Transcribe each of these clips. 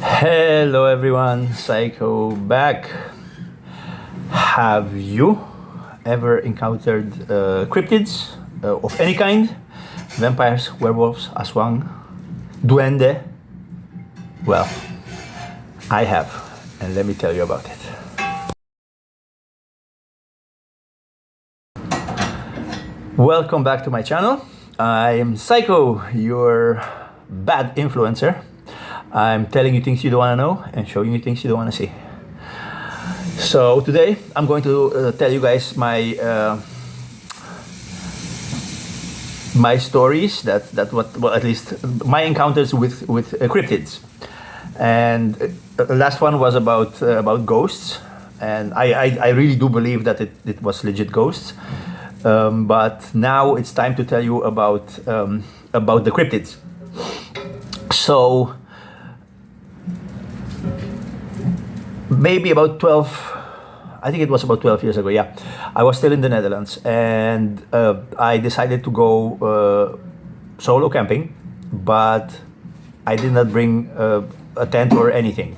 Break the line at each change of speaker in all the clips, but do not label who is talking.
Hello everyone, Xyco back. Have you ever encountered cryptids of any kind? Vampires, werewolves, aswang, duende? Well, I have, and let me tell you about it. Welcome back to my channel. I am Xyco, your bad influencer. I'm telling you things you don't want to know and showing you things you don't want to see. So today I'm going to tell you guys my stories well, at least my encounters with cryptids. And the last one was about ghosts, and I really do believe that it was legit ghosts. But now it's time to tell you about the cryptids. So maybe about 12, I think it was about 12 years ago, yeah. I was still in the Netherlands, and I decided to go solo camping, but I did not bring a tent or anything.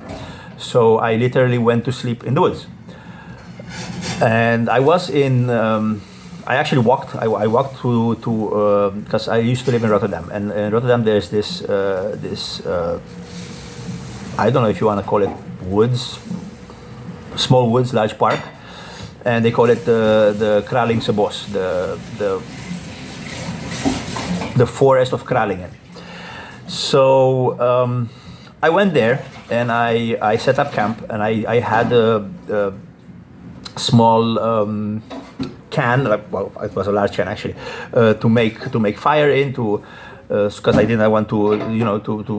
So I literally went to sleep in the woods. And I was in, I actually walked, I walked through to, because I used to live in Rotterdam, and in Rotterdam there's this, I don't know if you want to call it woods, small woods, large park, and they call it the Kralingse Bos, the forest of Kralingen. So I went there and I set up camp, and I had a small can, well, it was a large can actually, to make fire in, because I didn't want to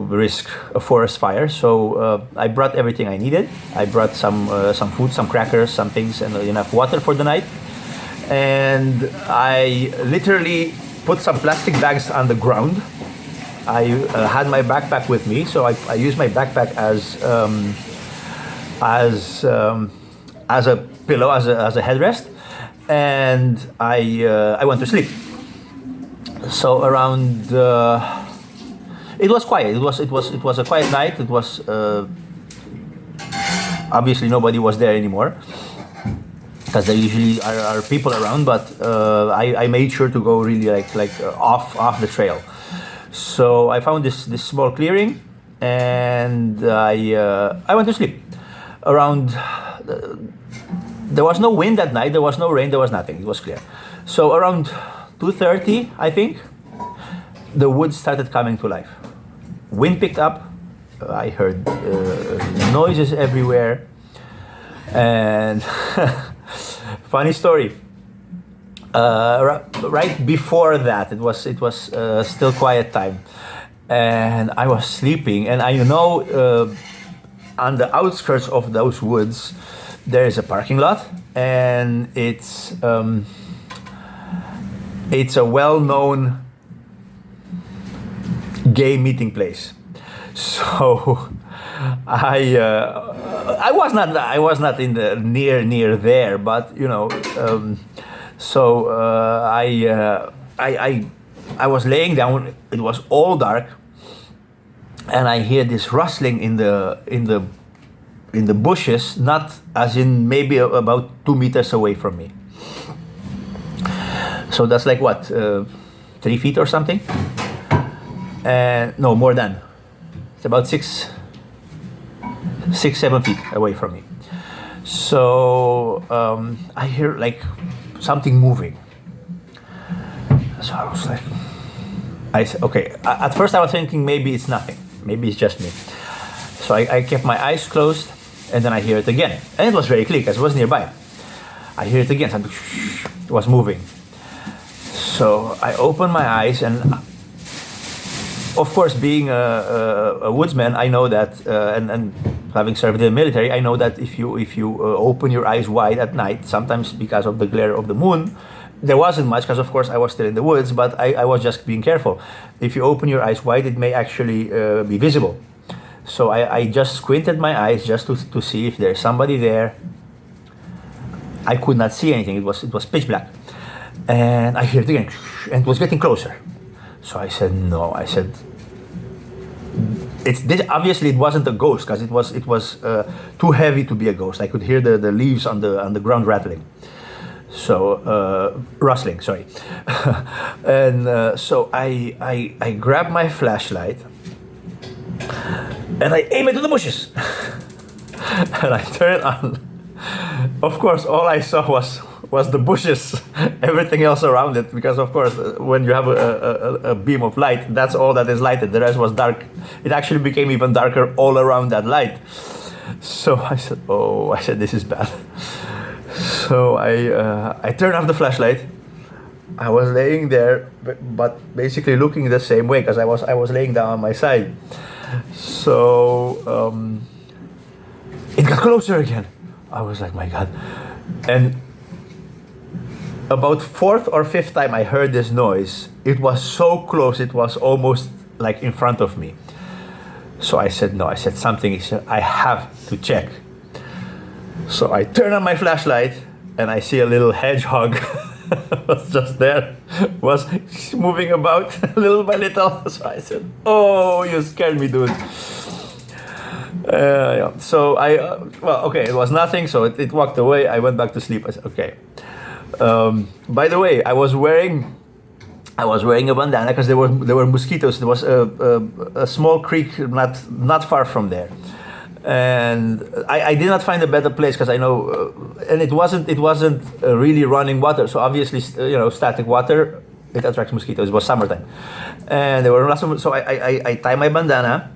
risk a forest fire. So I brought everything I needed. I brought some food, some crackers, some things, and enough water for the night. And I literally put some plastic bags on the ground. I had my backpack with me, so I used my backpack as a pillow, as a headrest, and I went to sleep. So around, it was quiet. It was a quiet night. It was obviously nobody was there anymore, because there usually are people around. But I made sure to go really like off the trail. So I found this small clearing, and I went to sleep. Around, there was no wind that night. There was no rain. There was nothing. It was clear. So around 2:30, I think, the woods started coming to life. Wind picked up. I heard noises everywhere. And funny story. Right before that, it was still quiet time, and I was sleeping. And I know on the outskirts of those woods, there is a parking lot, and it's a well-known gay meeting place. So I was not in the near there, but so I was laying down. It was all dark, and I hear this rustling in the bushes, not as in maybe about 2 meters away from me. So that's like what, 3 feet or something? And no, more than. It's about 7 feet away from me. So I hear like something moving. So I was like, I said, okay. At first I was thinking maybe it's nothing. Maybe it's just me. So I kept my eyes closed, and then I hear it again. And it was very clear because it was nearby. I hear it again. Something was moving. So I opened my eyes, and of course, being a woodsman, I know that, and having served in the military, I know that if you open your eyes wide at night, sometimes because of the glare of the moon, there wasn't much, because of course I was still in the woods, but I was just being careful. If you open your eyes wide, it may actually be visible. So I just squinted my eyes just to see if there's somebody there. I could not see anything. It was pitch black. And I hear it again, and it was getting closer. So I said, no. I said, obviously it wasn't a ghost because it was too heavy to be a ghost. I could hear the leaves on the ground rattling. So rustling, sorry. And so I grab my flashlight and I aim it to the bushes. And I turn it on. Of course, all I saw was the bushes, everything else around it, because of course when you have a beam of light, that's all that is lighted. The rest was dark. It actually became even darker all around that light. So I said, this is bad. So I turned off the flashlight. I was laying there, but basically looking the same way because I was laying down on my side. So it got closer again. I was like, my God. And about fourth or fifth time I heard this noise, it was so close, it was almost like in front of me. So I said, no, something is, I have to check. So I turn on my flashlight and I see a little hedgehog was just there, was moving about little by little. So I said, oh, you scared me, dude. Yeah. So okay, it was nothing, so it walked away. I went back to sleep. I said, okay. By the way, I was wearing a bandana because there were mosquitoes. There was a small creek not far from there, and I did not find a better place because I know, and it wasn't really running water. So obviously, static water, it attracts mosquitoes. It was summertime, and there were lots of. So I tie my bandana.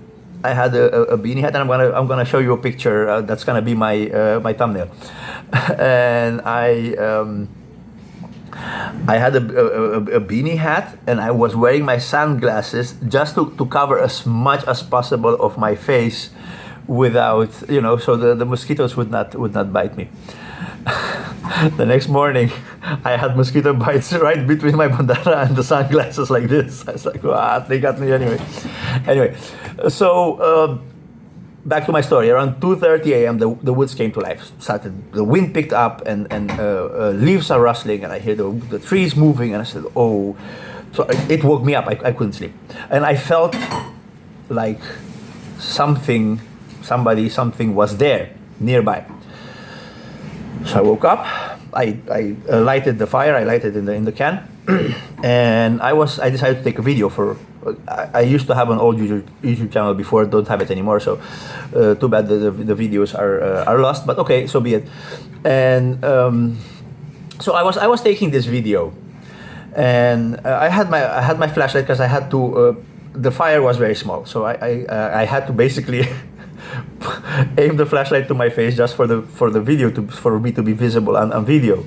I had a beanie hat, and I'm gonna show you a picture. That's gonna be my thumbnail. And I had a beanie hat, and I was wearing my sunglasses just to cover as much as possible of my face, without so the mosquitoes would not bite me. The next morning, I had mosquito bites right between my bandana and the sunglasses like this. I was like, what? They got me anyway. Anyway, so back to my story. Around 2:30 a.m., the woods came to life. The wind picked up and leaves are rustling, and I hear the trees moving, and I said, oh. So it woke me up. I couldn't sleep. And I felt like something was there nearby. So I woke up, I lighted the fire, I lighted in the can, and I decided to take a video for. I used to have an old YouTube channel before, don't have it anymore. So too bad the videos are lost. But okay, so be it. And so I was taking this video, and I had my flashlight because I had to. The fire was very small, so I had to basically. Aim the flashlight to my face just for the video for me to be visible on video.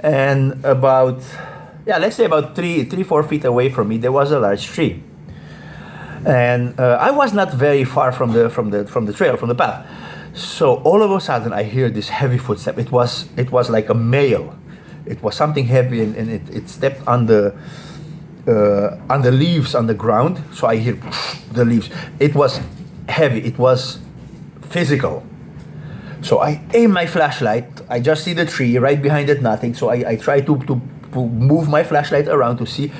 And let's say about 3-4 feet away from me there was a large tree, and I was not very far from the trail, from the path. So all of a sudden I hear this heavy footstep. It was like a male. It was something heavy, and it stepped on the leaves on the ground. So I hear the leaves. It was heavy. It was physical. So I aim my flashlight. I just see the tree right behind it, nothing. So I try to move my flashlight around to see.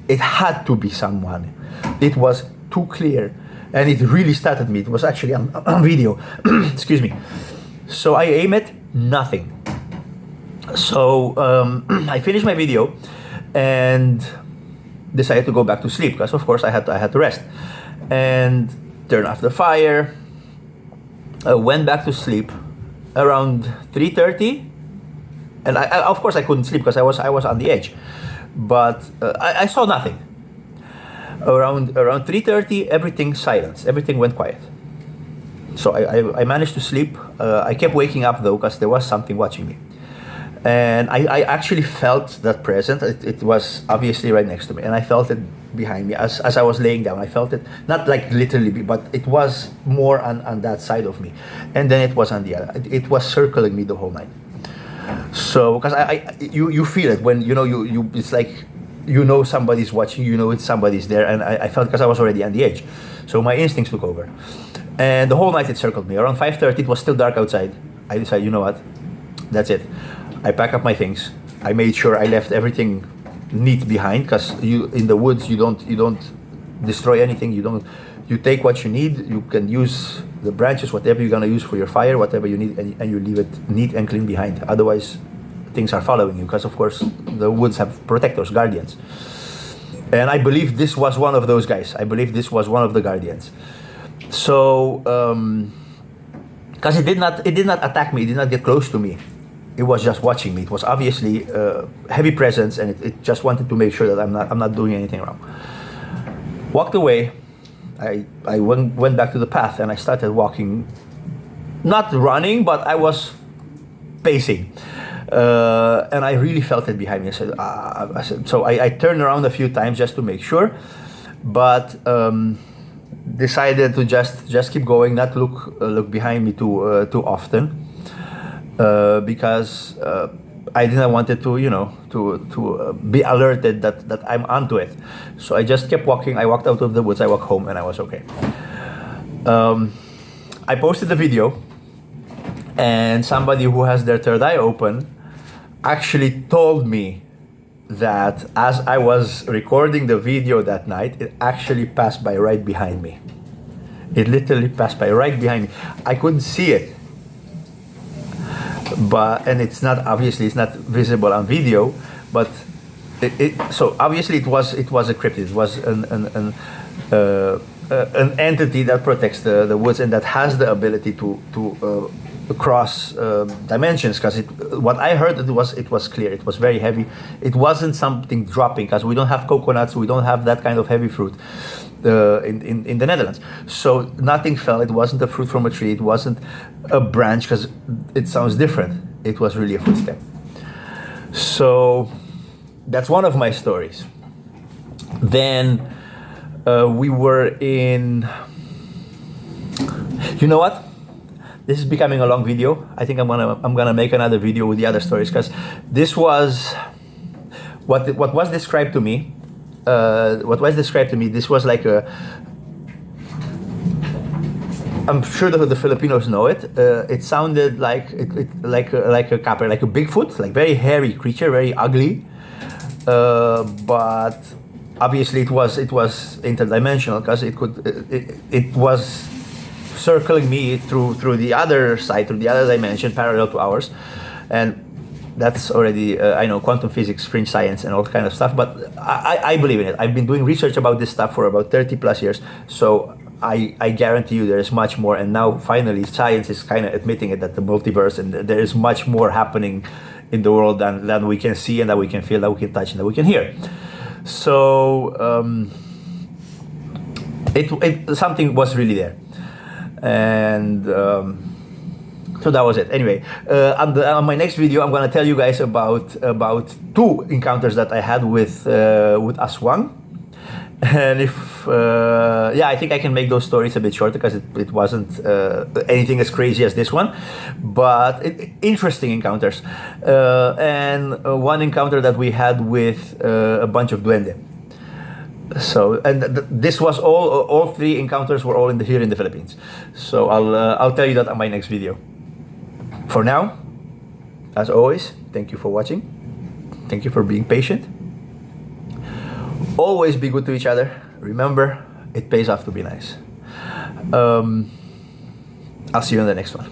It had to be someone. It was too clear, and it really startled me. It was actually on video. Excuse me. So I aim it, nothing. So I finished my video and decided to go back to sleep because of course I had to rest, and turn off the fire. Went back to sleep around 3:30, and I of course I couldn't sleep because I was on the edge, but I saw nothing. Around 3:30, everything silenced. Everything went quiet. So I managed to sleep. I kept waking up though because there was something watching me, and I actually felt that presence. It was obviously right next to me, and I felt it behind me as I was laying down. I felt it, not like literally, but it was more on that side of me, and then it was on the other. It was circling me the whole night. So because you feel it when you it's like somebody's watching, it's somebody's there, and I felt because I was already on the edge, so my instincts took over, and the whole night it circled me. Around 5:30, it was still dark outside. I decided, you know what, that's it. I pack up my things. I made sure I left everything neat behind, because in the woods you don't destroy anything. You take what you need. You can use the branches, whatever you're gonna use for your fire, whatever you need, and you leave it neat and clean behind. Otherwise, things are following you, because of course the woods have protectors, guardians. And I believe this was one of those guys. I believe this was one of the guardians. So, because it did not attack me, it did not get close to me. It was just watching me. It was obviously a heavy presence, and it just wanted to make sure that I'm not doing anything wrong. Walked away. I went back to the path, and I started walking, not running, but I was pacing. And I really felt it behind me. I said so I turned around a few times just to make sure, but decided to just keep going, not look behind me too often, because I didn't want it to be alerted that I'm onto it. So I just kept walking. I walked out of the woods. I walked home, and I was okay. I posted the video, and somebody who has their third eye open actually told me that as I was recording the video that night, it actually passed by right behind me. It literally passed by right behind me. I couldn't see it, and it's not visible on video, but so obviously it was a cryptid. It was an entity that protects the woods, and that has the ability to across dimensions, because what I heard, it was clear. It was very heavy. It wasn't something dropping, because we don't have coconuts, we don't have that kind of heavy fruit in the Netherlands. So nothing fell. It wasn't a fruit from a tree. It wasn't a branch, because it sounds different. It was really a footstep. So that's one of my stories. Then we were in, you know what? This is becoming a long video. I think I'm gonna make another video with the other stories, because this was what was described to me. This was like I'm sure that the Filipinos know it. It sounded like like a capra, like a Bigfoot, like very hairy creature, very ugly. But obviously it was interdimensional, because it was circling me through the other side, through the other dimension, parallel to ours. And that's already I know, quantum physics, fringe science, and all kind of stuff, but I believe in it. I've been doing research about this stuff for about 30 plus years, so I guarantee you there is much more. And now finally science is kind of admitting it, that the multiverse, and there is much more happening in the world than we can see, and that we can feel, that we can touch, and that we can hear. So something was really there. And so that was it. Anyway, on my next video, I'm gonna tell you guys about 2 encounters that I had with Aswang. And if I think I can make those stories a bit shorter, because it wasn't anything as crazy as this one, but interesting encounters. And one encounter that we had with a bunch of duende. So, and this was all 3 encounters were all here in the Philippines. So I'll tell you that on my next video. For now, as always, thank you for watching. Thank you for being patient. Always be good to each other. Remember, it pays off to be nice. I'll see you in the next one.